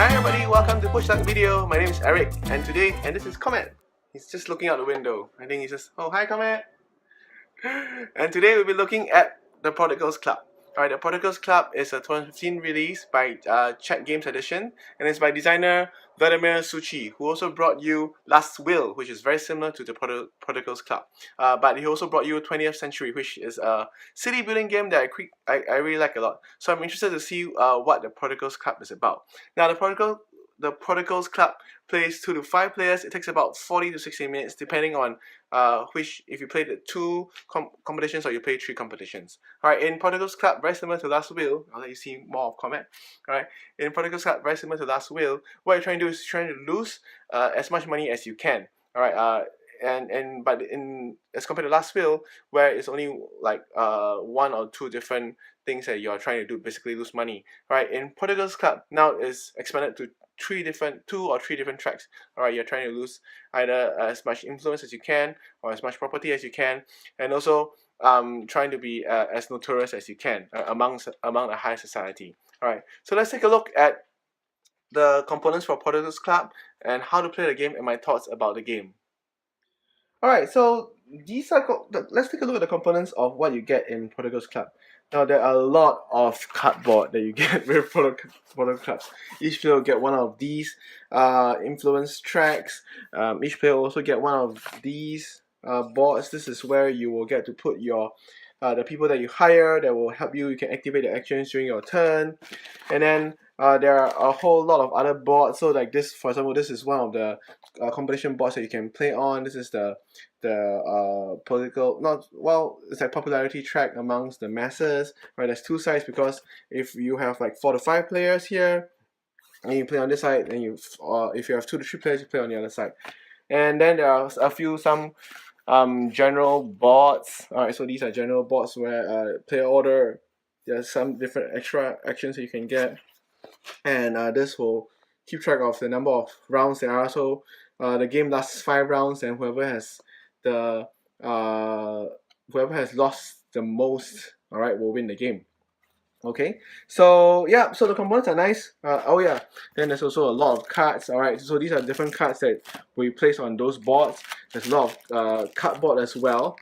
Hi everybody, welcome to Push Luck Video. My name is Eric, and this is Comet. He's just looking out the window. I think he's just, oh hi Comet. And today we'll be looking at the Prodigals Club. Alright, the Prodigals Club is a 2015 release by Czech Games Edition, and it's by designer Vladimir Suchi, who also brought you Last Will, which is very similar to the Prodigals Club. But he also brought you 20th Century, which is a city building game that I really like a lot. So I'm interested to see what the Prodigals Club is about. Now, the Prodigals Club plays 2 to 5 players. It takes about 40 to 60 minutes, depending on if you play the 2 competitions or you play 3 competitions. Alright, in Prodigals Club, very similar to Last Will, I'll let you see more of comment. Alright, in Prodigals Club, very similar to Last Will, what you're trying to do is trying to lose as much money as you can. Alright, but as compared to Last Will, where it's only like 1 or 2 different things that you're trying to do, basically lose money. Right, in Prodigals Club, now it's expanded to 2 or 3 different tracks. Alright, you're trying to lose either as much influence as you can or as much property as you can, and also trying to be as notorious as you can among the high society. Alright, so let's take a look at the components for Prodigals Club and how to play the game and my thoughts about the game. Alright, so let's take a look at the components of what you get in Prodigals Club. Now, there are a lot of cardboard that you get with Prodigals Clubs. Each player will get one of these influence tracks. Each player will also get one of these boards. This is where you will get to put your the people that you hire that will help you. You can activate the actions during your turn. And then there are a whole lot of other boards. So like this, for example, this is one of the competition boards that you can play on. This is the it's like popularity track amongst the masses. Right, there's 2 sides, because if you have like 4 to 5 players here and you play on this side, then if you have 2 to 3 players, you play on the other side. And then there are some general boards. Alright, so these are general boards where player order, there's some different extra actions that you can get, and this will keep track of the number of rounds there are. So the game lasts 5 rounds, and whoever has lost the most, alright, will win the game. Okay, so yeah, so the components are nice. Oh yeah, then there's also a lot of cards. Alright, so these are different cards that we place on those boards. There's a lot of cardboard as well.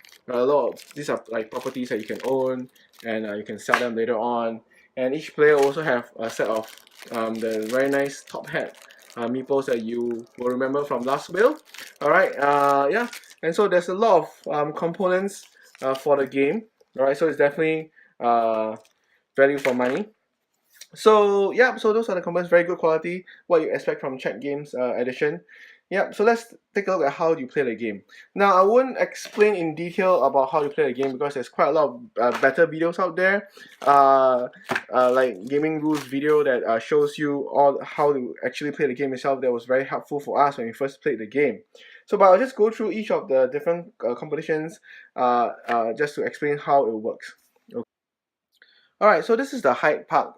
These are like properties that you can own, and you can sell them later on. And each player also have a set of the very nice top hat meeples that you will remember from Last Will. Alright, yeah, and so there's a lot of components for the game. Alright, so it's definitely value for money. So yeah, so those are the components, very good quality, what you expect from Czech Games edition. Yeah, so let's take a look at how you play the game. Now, I won't explain in detail about how you play the game, because there's quite a lot of better videos out there, like gaming rules video that shows you all how to actually play the game itself. That was very helpful for us when we first played the game. So, but I'll just go through each of the different competitions just to explain how it works. Alright, so this is the Hyde Park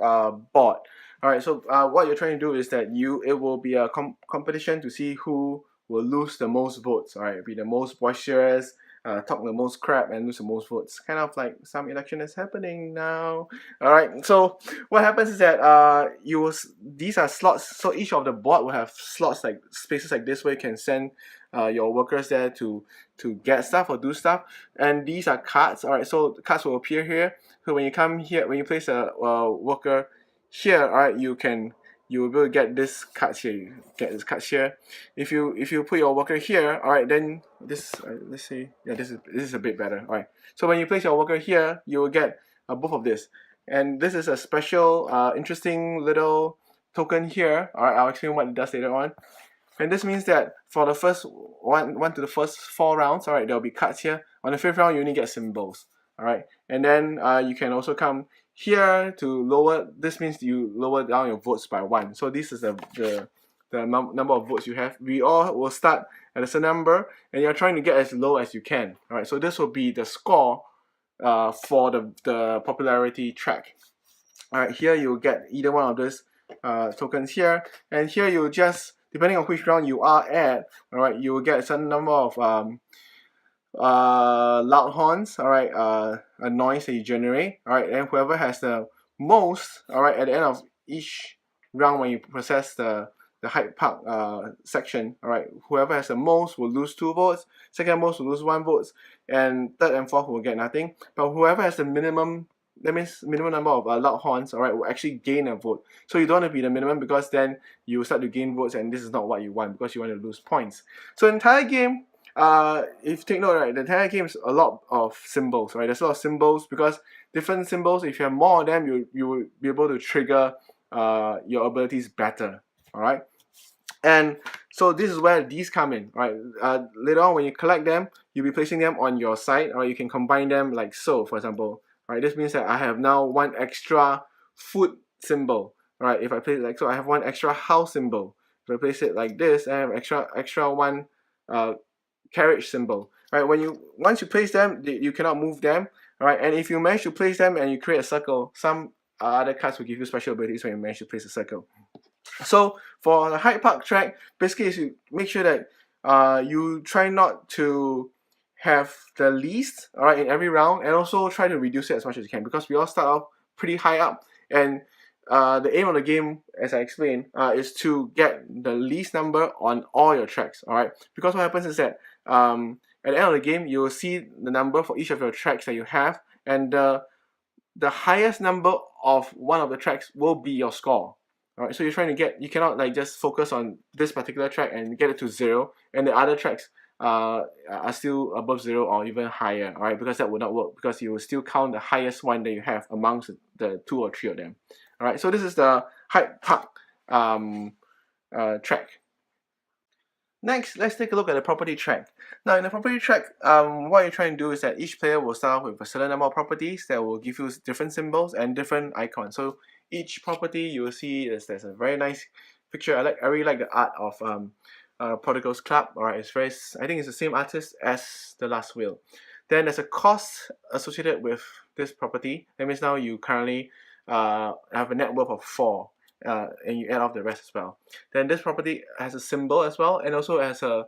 board. Alright, so what you're trying to do is that it will be a competition to see who will lose the most votes. Alright, be the most boisterous, talk the most crap, and lose the most votes. Kind of like some election is happening now. Alright, so what happens is that these are slots. So each of the board will have slots, like spaces like this, where you can send your workers there to get stuff or do stuff. And these are cards. Alright, so the cards will appear here. So when you come here, when you place a worker here, alright, you will be able to get this cards here. You get this cards here. If you put your worker here, alright, then this let's see, yeah, this is a bit better. Alright, so when you place your worker here, you will get both of this, and this is a special interesting little token here. Alright, I'll explain what it does later on. And this means that for the first one to the first 4 rounds, alright, there will be cards here. On the 5th round, you only get symbols. Alright, and then you can also come here to lower. This means you lower down your votes by 1. So this is the number of votes you have. We all will start at a certain number, and you're trying to get as low as you can. Alright, so this will be the score for the popularity track. Alright, here you'll get either one of these tokens here, and here you just, depending on which round you are at, alright, you will get a certain number of loud horns, alright, a noise that you generate, alright, and whoever has the most, alright, at the end of each round when you process the Hyde Park section, all right, whoever has the most will lose 2 votes, second most will lose 1 vote, and third and fourth will get nothing. But whoever has the minimum, that means minimum number of loud horns, all right, will actually gain a vote. So you don't want to be the minimum, because then you start to gain votes, and this is not what you want, because you want to lose points. So the entire game, if you take note, right, the entire game is a lot of symbols, right? There's a lot of symbols, because different symbols, if you have more of them, you will be able to trigger your abilities better, all right? And so this is where these come in, right? Later on, when you collect them, you'll be placing them on your side, or you can combine them like so, for example, right? This means that I have now 1 extra food symbol, right? If I place it like so, I have 1 extra house symbol. If I place it like this, I have extra 1 carriage symbol, right? Once you place them, you cannot move them, all right? And if you manage to place them and you create a circle, some other cards will give you special abilities when you manage to place a circle. So for the Hyde Park track, basically is you make sure that you try not to have the least, all right, in every round, and also try to reduce it as much as you can, because we all start off pretty high up, and the aim of the game, as I explained, is to get the least number on all your tracks, all right? Because what happens is that at the end of the game, you will see the number for each of your tracks that you have, and the highest number of one of the tracks will be your score. Alright, so you cannot like just focus on this particular track and get it to 0, and the other tracks are still above 0 or even higher, alright, because that would not work, because you will still count the highest one that you have amongst the 2 or 3 of them. Alright, so this is the Hyde Park track. Next, let's take a look at the property track. Now, in the property track, what you're trying to do is that each player will start off with a certain number of properties that will give you different symbols and different icons. So each property you will see there's a very nice picture. I really like the art of Prodigals Club. Alright, I think it's the same artist as The Last Will. Then there's a cost associated with this property. That means now you currently have a net worth of 4. And you add off the rest as well. Then this property has a symbol as well, and also has a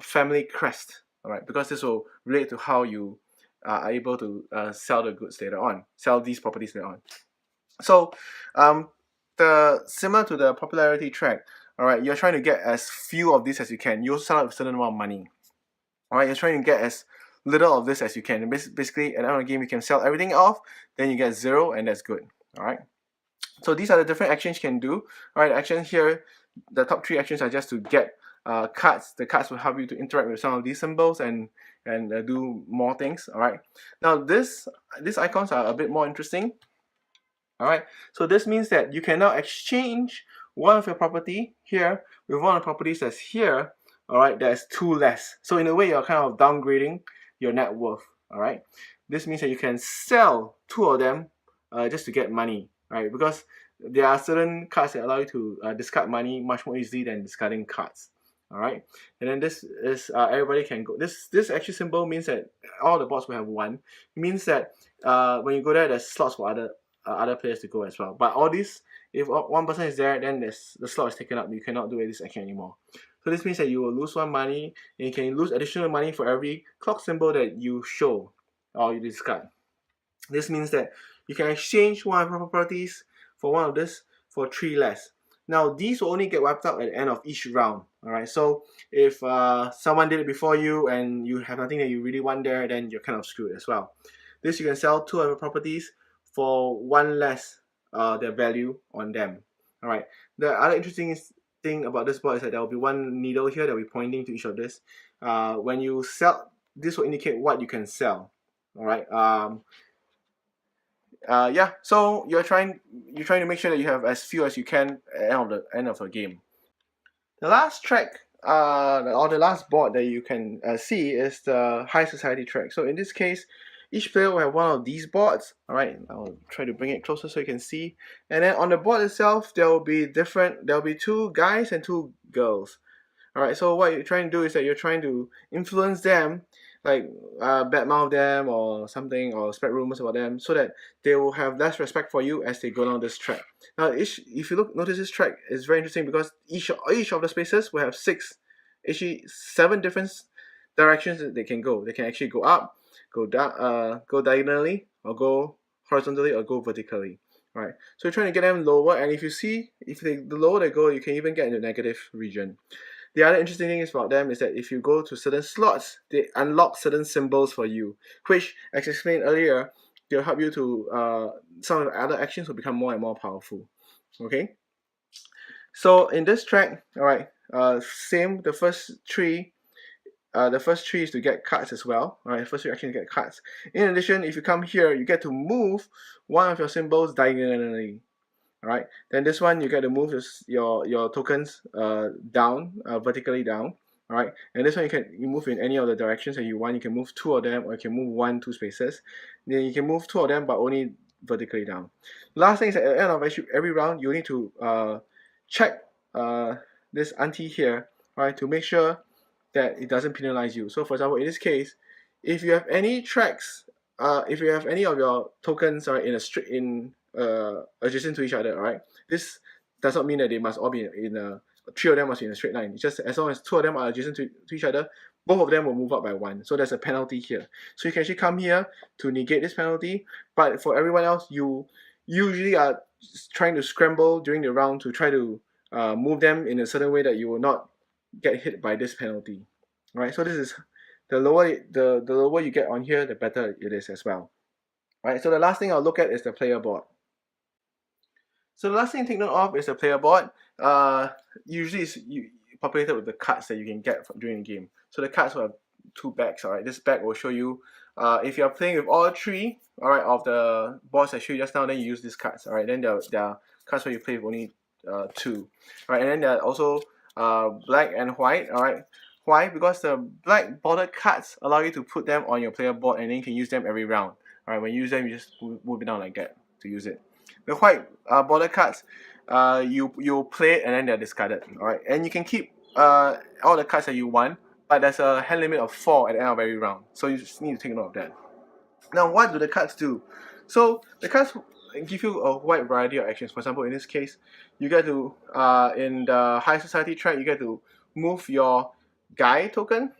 family crest. All right, because this will relate to how you are able to sell the goods later on, sell these properties later on. So, similar to the popularity track, all right, you're trying to get as few of these as you can. You also sell out a certain amount of money. All right, you're trying to get as little of this as you can. And basically, at the end of the game, you can sell everything off. Then you get 0, and that's good. All right. So these are the different actions you can do. Alright, actions here, the top 3 actions are just to get cards. The cards will help you to interact with some of these symbols and do more things. Alright. Now these icons are a bit more interesting. Alright, so this means that you can now exchange one of your property here with one of the properties that's here. Alright, that's 2 less. So in a way, you're kind of downgrading your net worth. Alright, this means that you can sell 2 of them just to get money. Right, because there are certain cards that allow you to discard money much more easily than discarding cards. All right, and then this is everybody can go. This actually symbol means that all the bots will have 1. It means that when you go there, there's slots for other players to go as well. But all these, if one person is there, then the slot is taken up. You cannot do this action anymore. So this means that you will lose 1 money, and you can lose additional money for every clock symbol that you show or you discard. This means that you can exchange one of your properties for one of this for 3 less. Now these will only get wiped out at the end of each round. Alright, so if someone did it before you and you have nothing that you really want there, then you're kind of screwed as well. This you can sell 2 of your properties for 1 less their value on them. Alright, the other interesting thing about this board is that there will be 1 needle here that will be pointing to each of this. When you sell, this will indicate what you can sell. Alright, yeah, so you're trying to make sure that you have as few as you can at the end of the game. The last track, or the last board that you can see is the High Society track. So in this case, each player will have one of these boards. Alright, I'll try to bring it closer so you can see. And then on the board itself, there will be 2 guys and 2 girls. Alright, so what you're trying to do is that you're trying to influence them, like badmouth them or something, or spread rumors about them, so that they will have less respect for you as they go down this track. Now, if you notice this track is very interesting, because each of the spaces will have 7 different directions that they can go. They can actually go up, go down, go diagonally, or go horizontally, or go vertically. Right, so you're trying to get them lower, and if you see, the lower they go, you can even get into negative region. The other interesting thing about them is that if you go to certain slots, they unlock certain symbols for you, which, as explained earlier, they'll help you to, some of the other actions will become more and more powerful. Okay, so in this track, all right, same, the first three is to get cards as well. Alright, first three actions get cards. In addition, if you come here, you get to move one of your symbols diagonally. Alright, then this one you get to move your tokens down, vertically down. Alright, and this one you move in any of the directions that you want. You can move two of them, or you can move 2 spaces. Then you can move two of them, but only vertically down. Last thing is at the end of every round, you need to check this anti here, right, to make sure that it doesn't penalize you. So for example, in this case, if you have any tracks, if you have any of your tokens in adjacent to each other, right, this does not mean that they must all be in a, three of them must be in a straight line. It's just as long as two of them are adjacent to each other, both of them will move up by 1. So there's a penalty here. So you can actually come here to negate this penalty, but for everyone else, you usually are trying to scramble during the round to try to move them in a certain way that you will not get hit by this penalty. Right, so this is the lower you get on here, the better it is as well. Right, so the last thing I'll look at is the player board. So the last thing to take note of is the player board. Usually it's populated with the cards that you can get during the game. So the cards will have 2 bags. Alright, this bag will show you if you are playing with all 3, alright, of the boards I showed you just now, then you use these cards. Alright, then there are cards where you play with only 2. Alright, and then there are also black and white. Alright, why? Because the black bordered cards allow you to put them on your player board, and then you can use them every round. Alright, when you use them, you just move it down like that to use it. The white border cards, you play it and then they're discarded. Alright, and you can keep all the cards that you want, but there's a hand limit of 4 at the end of every round. So you just need to take note of that. Now, what do the cards do? So the cards give you a wide variety of actions. For example, in this case, you get to in the high society track, you get to move your guy token,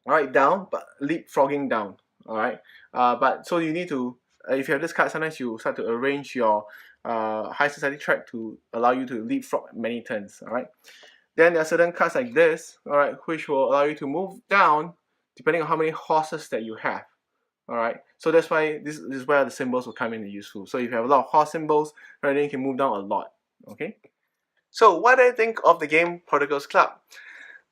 alright, down, but leapfrogging down. Alright, but so you need to, if you have this card, sometimes you start to arrange your high society track to allow you to leapfrog many turns. Alright, then there are certain cards like this, alright, which will allow you to move down depending on how many horses that you have. Alright, so that's why this is where the symbols will come in useful. So if you have a lot of horse symbols, right, then you can move down a lot. Okay, so what do I think of the game Prodigals Club?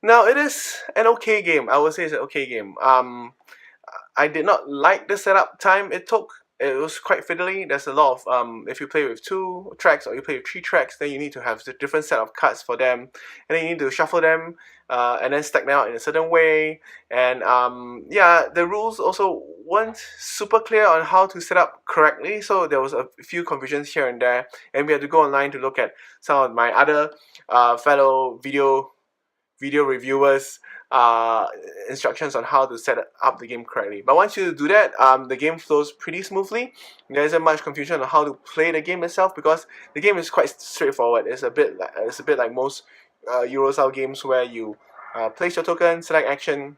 Now, it is an okay game. I would say it's an okay game. I did not like the setup time it took. It was quite fiddly. There's a lot of if you play with 2 tracks or you play with 3 tracks, then you need to have a different set of cards for them, and then you need to shuffle them and then stack them out in a certain way. And yeah, the rules also weren't super clear on how to set up correctly, so there was a few confusions here and there, and we had to go online to look at some of my other fellow video reviewers instructions on how to set up the game correctly. But once you do that, the game flows pretty smoothly. There isn't much confusion on how to play the game itself, because the game is quite straightforward. It's a bit like most Euro style games, where you place your token, select action,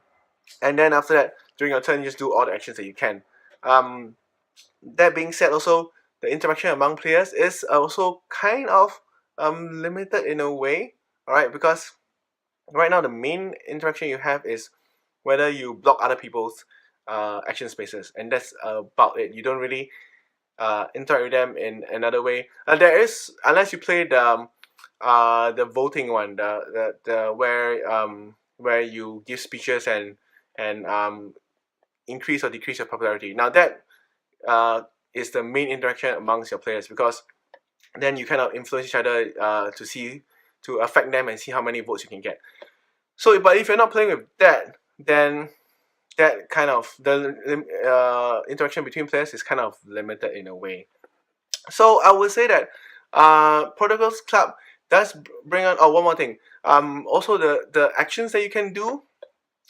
and then after that, during your turn, you just do all the actions that you can. That being said, also the interaction among players is also kind of limited in a way. Alright, because right now the main interaction you have is whether you block other people's action spaces, and that's about it. You don't really interact with them in another way. There is, unless you play the voting one, the where you give speeches and increase or decrease your popularity. Now that is the main interaction amongst your players, because then you kind of influence each other to affect them and see how many votes you can get. So, but if you're not playing with that, then that kind of the interaction between players is kind of limited in a way. So I would say that Prodigals Club does bring on. Oh, one more thing. Also the actions that you can do,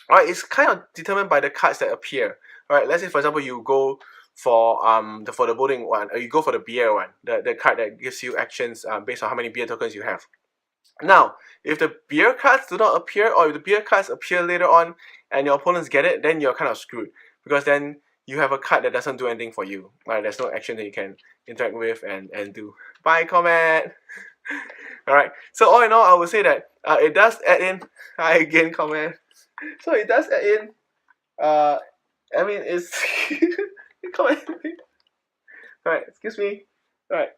right, is kind of determined by the cards that appear. Right, let's say for example you go for the voting one, or you go for the beer one, the card that gives you actions based on how many beer tokens you have. Now, if the beer cards do not appear, or if the beer cards appear later on and your opponents get it, then you're kind of screwed, because then you have a card that doesn't do anything for you. Right? There's no action that you can interact with and do. Bye, comment. Alright, so all in all, I would say that it does add in. Hi again, comment. So it does add in. I mean, it's comment. Alright, excuse me. Alright.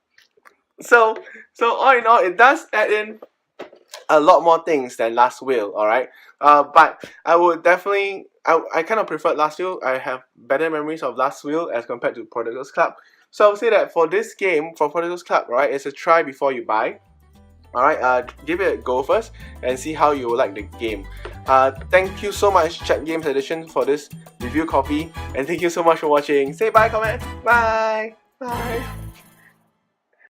So all in all, it does add in a lot more things than Last Will, alright? But I would definitely, I kind of prefer Last Will. I have better memories of Last Will as compared to Prodigals Club. So I would say that for this game, for Prodigals Club, right, it's a try before you buy. Alright, give it a go first and see how you like the game. Thank you so much, Chat Games Edition, for this review copy, and thank you so much for watching. Say bye, comment. Bye. Bye.